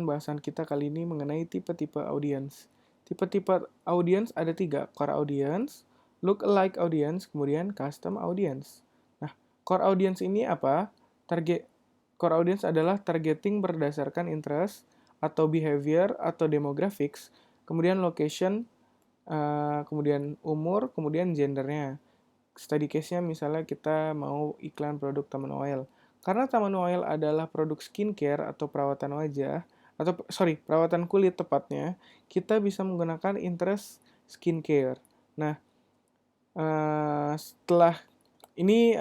Bahasan kita kali ini mengenai tipe-tipe audiens. Tipe-tipe audiens ada 3, core audience, look-alike audience, kemudian custom audience. Nah, core audience ini apa? Core audience adalah targeting berdasarkan interest atau behavior atau demographics, kemudian location, kemudian umur, kemudian gendernya. Study case-nya misalnya kita mau iklan produk Taman Oil. Karena Taman Oil adalah produk skincare atau perawatan wajah, perawatan kulit tepatnya, kita bisa menggunakan interest skincare. Nah, setelah ini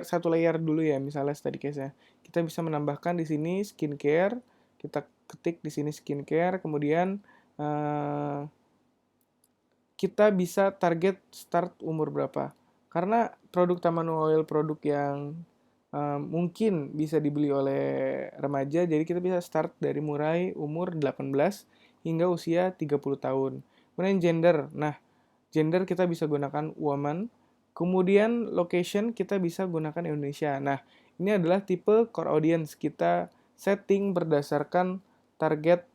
satu layer dulu ya, misalnya study case-nya. Kita bisa menambahkan di sini skincare, kita ketik di sini skincare, kemudian kita bisa target start umur berapa. Karena produk Taman Oil produk yang mungkin bisa dibeli oleh remaja, jadi kita bisa start dari mulai umur 18 hingga usia 30 tahun. Kemudian gender. Nah, gender kita bisa gunakan woman. Kemudian location kita bisa gunakan Indonesia. Nah, ini adalah tipe core audience. Kita setting berdasarkan target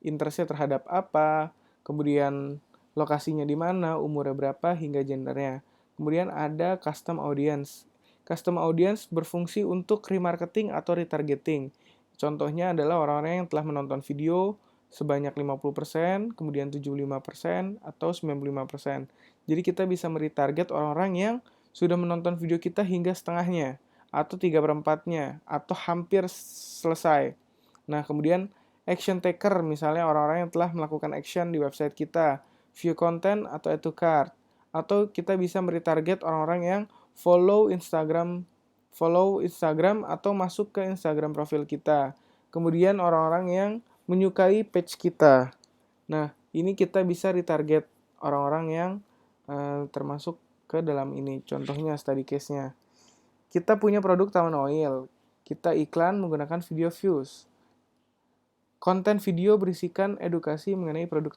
interestnya terhadap apa, kemudian lokasinya di mana, umurnya berapa, hingga gendernya. Kemudian ada custom audience. Custom audience berfungsi untuk remarketing atau retargeting. Contohnya adalah orang-orang yang telah menonton video sebanyak 50%, kemudian 75%, atau 95%. Jadi kita bisa meretarget orang-orang yang sudah menonton video kita hingga setengahnya, atau 3/4-nya, atau hampir selesai. Nah, kemudian action taker, misalnya orang-orang yang telah melakukan action di website kita, view content atau add to cart. Atau kita bisa meretarget orang-orang yang follow Instagram atau masuk ke Instagram profil kita. Kemudian orang-orang yang menyukai page kita. Nah, ini kita bisa retarget orang-orang yang termasuk ke dalam ini. Contohnya study case-nya. Kita punya produk Taman Oil. Kita iklan menggunakan video views. Konten video berisikan edukasi mengenai produk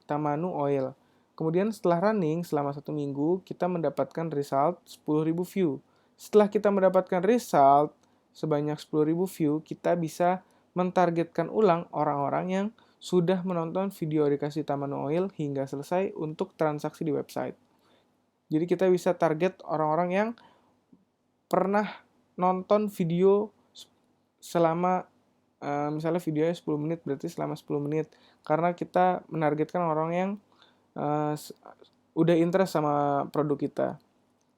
Tamanu Oil. Kemudian setelah running selama 1 minggu, kita mendapatkan result 10.000 view. Setelah kita mendapatkan result sebanyak 10.000 view, kita bisa mentargetkan ulang orang-orang yang sudah menonton video edukasi Tamanu Oil hingga selesai untuk transaksi di website. Jadi kita bisa target orang-orang yang pernah nonton video selama misalnya videonya 10 menit, berarti selama 10 menit. Karena kita menargetkan orang yang udah interest sama produk kita.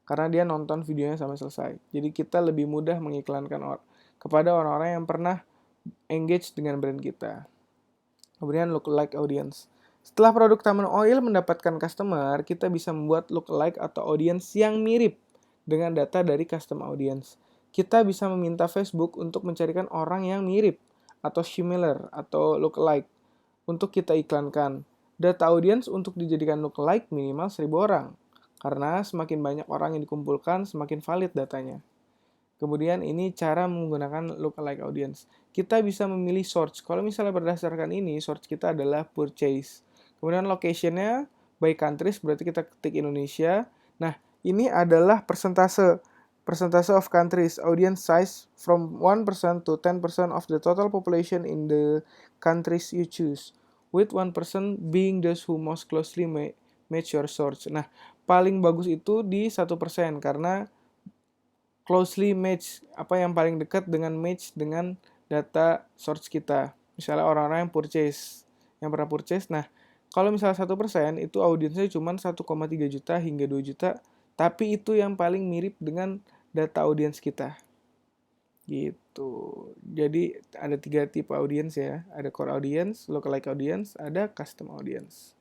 Karena dia nonton videonya sampai selesai. Jadi kita lebih mudah mengiklankan kepada orang-orang yang pernah engage dengan brand kita. Kemudian lookalike audience. Setelah produk Taman Oil mendapatkan customer, kita bisa membuat lookalike atau audience yang mirip dengan data dari custom audience. Kita bisa meminta Facebook untuk mencarikan orang yang mirip atau similar atau lookalike untuk kita iklankan. Data audience untuk dijadikan lookalike minimal 1.000 orang. Karena semakin banyak orang yang dikumpulkan, semakin valid datanya. Kemudian ini cara menggunakan lookalike audience. Kita bisa memilih source. Kalau misalnya berdasarkan ini, source kita adalah purchase. Kemudian location-nya by countries, berarti kita ketik Indonesia. Nah, ini adalah persentase of countries, audience size from 1% to 10% of the total population in the countries you choose, with 1% being those who most closely match your source. Nah, paling bagus itu di 1%, karena closely match, apa yang paling dekat dengan match dengan data source kita. Misalnya orang-orang yang pernah purchase. Nah, kalau misalnya 1%, itu audiensnya cuma 1,3 juta hingga 2 juta, tapi itu yang paling mirip dengan data audiens kita. Gitu. Jadi ada 3 tipe audiens ya. Ada core audience, lookalike audience, ada custom audience.